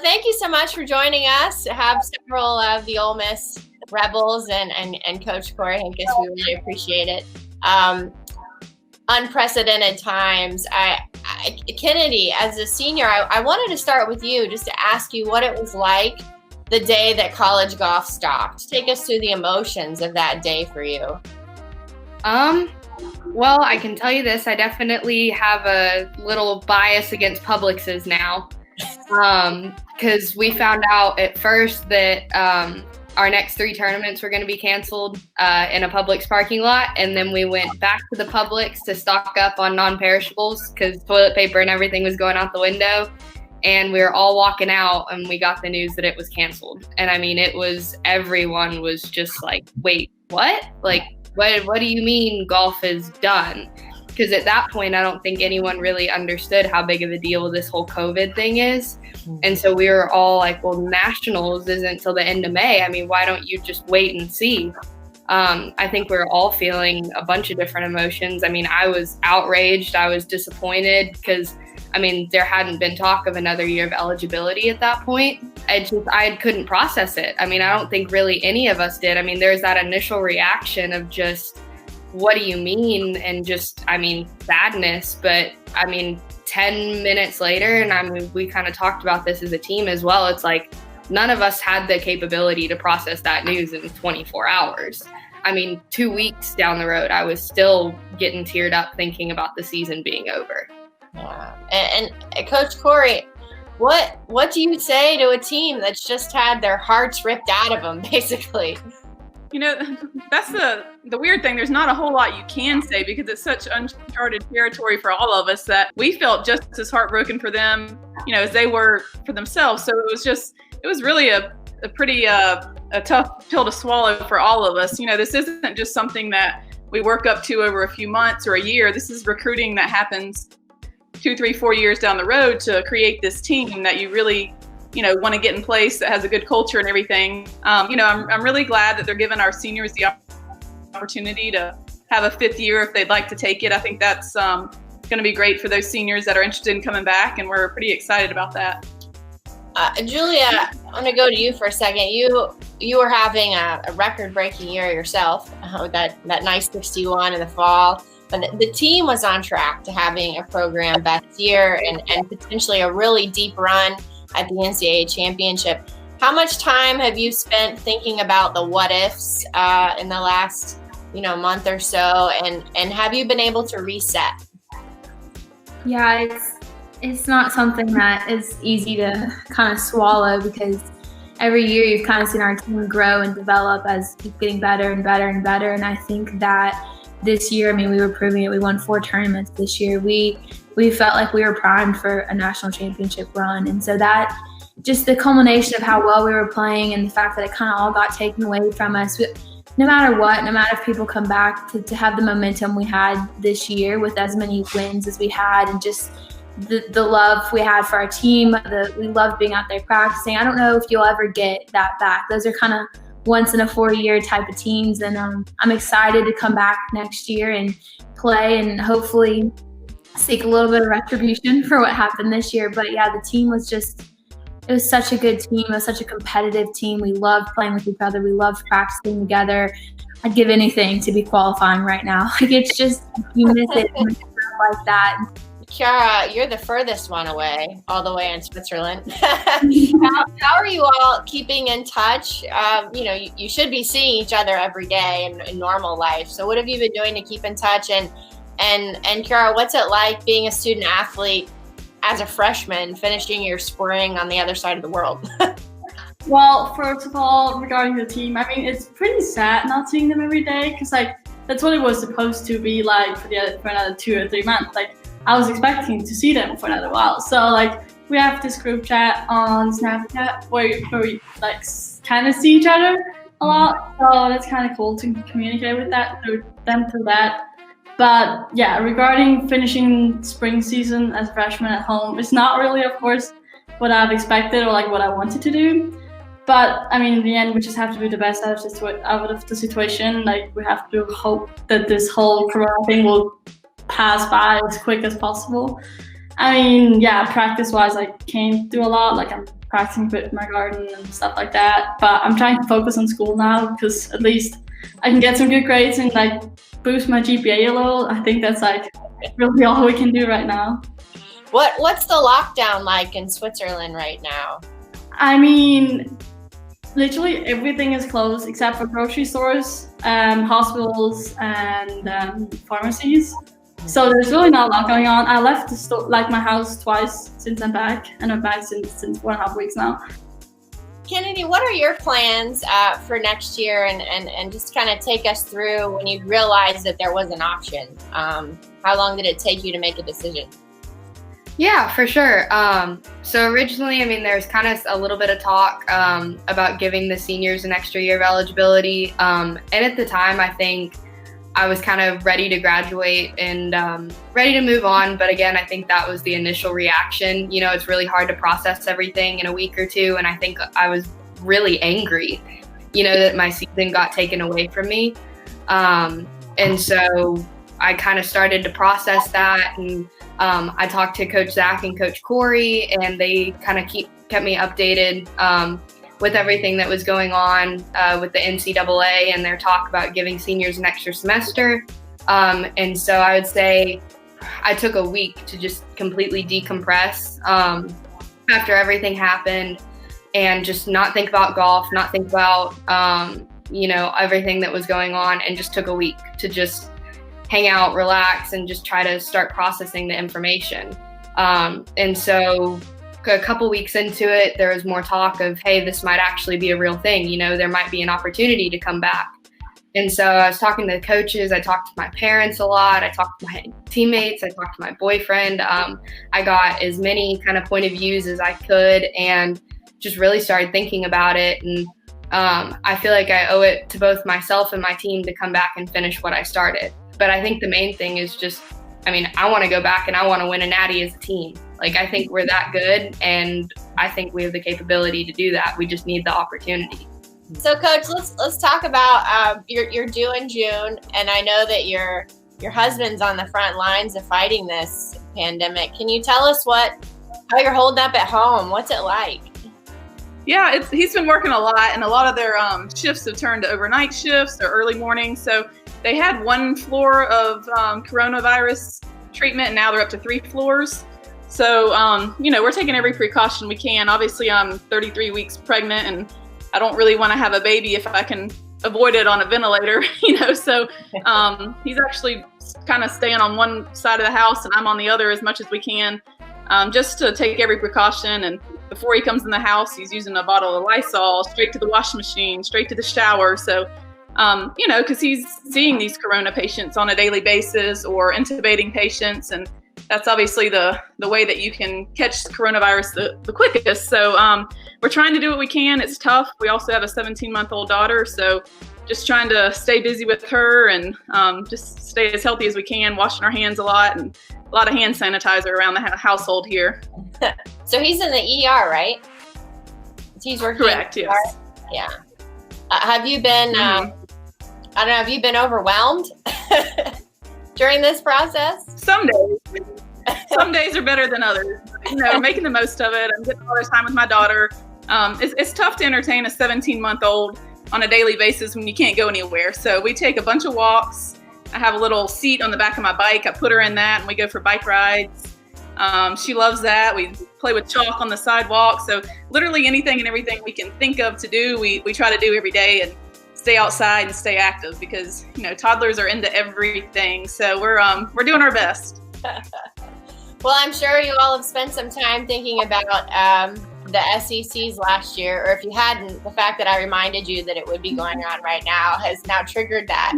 Thank you so much for joining us. Have several of the Ole Miss Rebels and Coach Corey Hincus. We really appreciate it. Unprecedented times. Kennedy, as a senior, I wanted to start with you just to ask you what it was like the day that college golf stopped. Take us through the emotions of that day for you. Well, I can tell you this. I definitely have a little bias against Publixes now. Because we found out at first that our next 3 tournaments were going to be canceled in a Publix parking lot, and then we went back to the Publix to stock up on non-perishables because toilet paper and everything was going out the window, and we were all walking out and we got the news that it was canceled. And I mean, everyone was just like, wait, what? Like, what do you mean golf is done? Because at that point, I don't think anyone really understood how big of a deal this whole COVID thing is. And so we were all like, well, Nationals isn't till the end of May. I mean, why don't you just wait and see? I think we're all feeling a bunch of different emotions. I mean, I was outraged. I was disappointed because, I mean, there hadn't been talk of another year of eligibility at that point. I couldn't process it. I mean, I don't think really any of us did. I mean, there's that initial reaction of just, what do you mean? And just, I mean, sadness. But I mean, 10 minutes later, and I mean, we kind of talked about this as a team as well. It's like none of us had the capability to process that news in 24 hours. I mean, 2 weeks down the road, I was still getting teared up thinking about the season being over. Yeah. And Coach Corey, what do you say to a team that's just had their hearts ripped out of them, basically? You know, that's the weird thing. There's not a whole lot you can say because it's such uncharted territory for all of us that we felt just as heartbroken for them, you know, as they were for themselves. So it was really a pretty a tough pill to swallow for all of us. You know, this isn't just something that we work up to over a few months or a year. This is recruiting that happens 2, 3, 4 years down the road to create this team that you really, you know, want to get in place that has a good culture and everything. You know, I'm really glad that they're giving our seniors the opportunity to have a 5th year if they'd like to take it. I think that's going to be great for those seniors that are interested in coming back, and we're pretty excited about that. Julia, I'm going to go to you for a second. You were having a record-breaking year yourself, that nice 61 in the fall. But the team was on track to having a program best year and potentially a really deep run at the NCAA championship. How much time have you spent thinking about the what ifs in the last, month or so, and have you been able to reset? Yeah, it's not something that is easy to kind of swallow because every year you've kind of seen our team grow and develop as keep getting better and better and better. And I think that this year, we were proving it. We won 4 tournaments this year. We felt like we were primed for a national championship run. And so that just the culmination of how well we were playing and the fact that it kind of all got taken away from us, no matter what, no matter if people come back to have the momentum we had this year with as many wins as we had and just the love we had for our team, we loved being out there practicing. I don't know if you'll ever get that back. Those are kind of once in a 4-year type of teams. And I'm excited to come back next year and play and hopefully seek a little bit of retribution for what happened this year. But yeah, the team was it was such a good team. It was such a competitive team. We loved playing with each other. We loved practicing together. I'd give anything to be qualifying right now. Like, it's just, you miss it like that. Kiara, you're the furthest one away, all the way in Switzerland. How are you all keeping in touch? You should be seeing each other every day in normal life. So what have you been doing to keep in touch? And Kiara, what's it like being a student athlete as a freshman, finishing your spring on the other side of the world? Well, first of all, regarding the team, it's pretty sad not seeing them every day because that's what it was supposed to be like for another 2 or 3 months. I was expecting to see them for another while. So we have this group chat on Snapchat where we kind of see each other a lot. So that's kind of cool to communicate with them through that. But yeah, regarding finishing spring season as a freshman at home, it's not really, of course, what I've expected or what I wanted to do. But in the end, we just have to do the best out of the situation. We have to hope that this whole corona thing will pass by as quick as possible. Practice-wise, I came through a lot. I'm practicing with my garden and stuff like that. But I'm trying to focus on school now because at least I can get some good grades and like boost my GPA a little. I think that's like really all we can do right now. What's the lockdown like in Switzerland right now? I mean, literally everything is closed except for grocery stores, hospitals, and pharmacies. So there's really not a lot going on. I left my house twice since I'm back, and I'm back since 1.5 weeks now. Kennedy, what are your plans for next year, and just kind of take us through when you realized that there was an option? How long did it take you to make a decision? Yeah, for sure. So originally, I mean, there's kind of a little bit of talk about giving the seniors an extra year of eligibility. And at the time, I think I was kind of ready to graduate and ready to move on. But again, I think that was the initial reaction. You know, it's really hard to process everything in a week or two. And I think I was really angry, you know, that my season got taken away from me. And so I kind of started to process that. And I talked to Coach Zach and Coach Corey, and they kind of kept me updated with everything that was going on with the NCAA and their talk about giving seniors an extra semester. And so I would say I took a week to just completely decompress after everything happened and just not think about golf, not think about, you know, everything that was going on, and just took a week to just hang out, relax, and just try to start processing the information. And so a couple weeks into it, there was more talk of, hey, this might actually be a real thing. You know, there might be an opportunity to come back. And so I was talking to the coaches. I talked to my parents a lot. I talked to my teammates. I talked to my boyfriend. I got as many kind of point of views as I could and just really started thinking about it. And I feel like I owe it to both myself and my team to come back and finish what I started. But I think the main thing is just, I mean, I want to go back and I want to win a natty as a team. Like, I think we're that good, and I think we have the capability to do that. We just need the opportunity. So, Coach, let's talk about you're due in June, and I know that your husband's on the front lines of fighting this pandemic. Can you tell us how you're holding up at home? What's it like? Yeah, he's been working a lot, and a lot of their shifts have turned to overnight shifts or early mornings. So they had 1 floor of coronavirus treatment, and now they're up to 3 floors. So, you know, we're taking every precaution we can. Obviously, I'm 33 weeks pregnant, and I don't really want to have a baby if I can avoid it on a ventilator, you know. So he's actually kind of staying on one side of the house, and I'm on the other as much as we can, just to take every precaution. And before he comes in the house, he's using a bottle of Lysol, straight to the washing machine, straight to the shower. So, you know, because he's seeing these corona patients on a daily basis or intubating patients, and that's obviously the way that you can catch coronavirus the quickest. So we're trying to do what we can. It's tough. We also have a 17-month-old daughter, so just trying to stay busy with her and just stay as healthy as we can, washing our hands a lot, and a lot of hand sanitizer around the household here. So he's in the ER, right? He's working. Correct, yes. Yeah. Have you been, I don't know, have you been overwhelmed during this process? Some days. Some days are better than others. You know, making the most of it. I'm getting all this time with my daughter. It's tough to entertain a 17-month-old on a daily basis when you can't go anywhere. So we take a bunch of walks. I have a little seat on the back of my bike. I put her in that, and we go for bike rides. She loves that. We play with chalk on the sidewalk. So literally anything and everything we can think of to do, we try to do every day and stay outside and stay active because, you know, toddlers are into everything. So we're doing our best. Well, I'm sure you all have spent some time thinking about the SECs last year, or if you hadn't, the fact that I reminded you that it would be going on right now has now triggered that.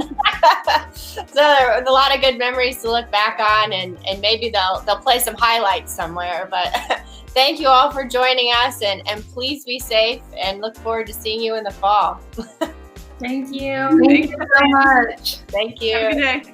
So there was a lot of good memories to look back on, and maybe they'll play some highlights somewhere. But thank you all for joining us, and please be safe, and look forward to seeing you in the fall. Thank you. Thank you so much. Thank you. Have a good day.